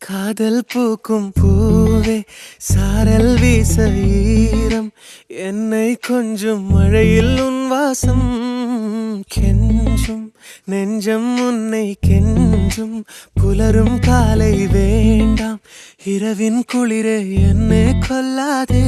காதல் பூக்கும் பூவே சாரல் வீச ஈரம் என்னை கொஞ்சம் மழையில் உன் வாசம் கெஞ்சும் நெஞ்சம் உன்னை கெஞ்சும் புலரும் காலை வேண்டாம் இரவின் குளிரே என்னை கொல்லாதே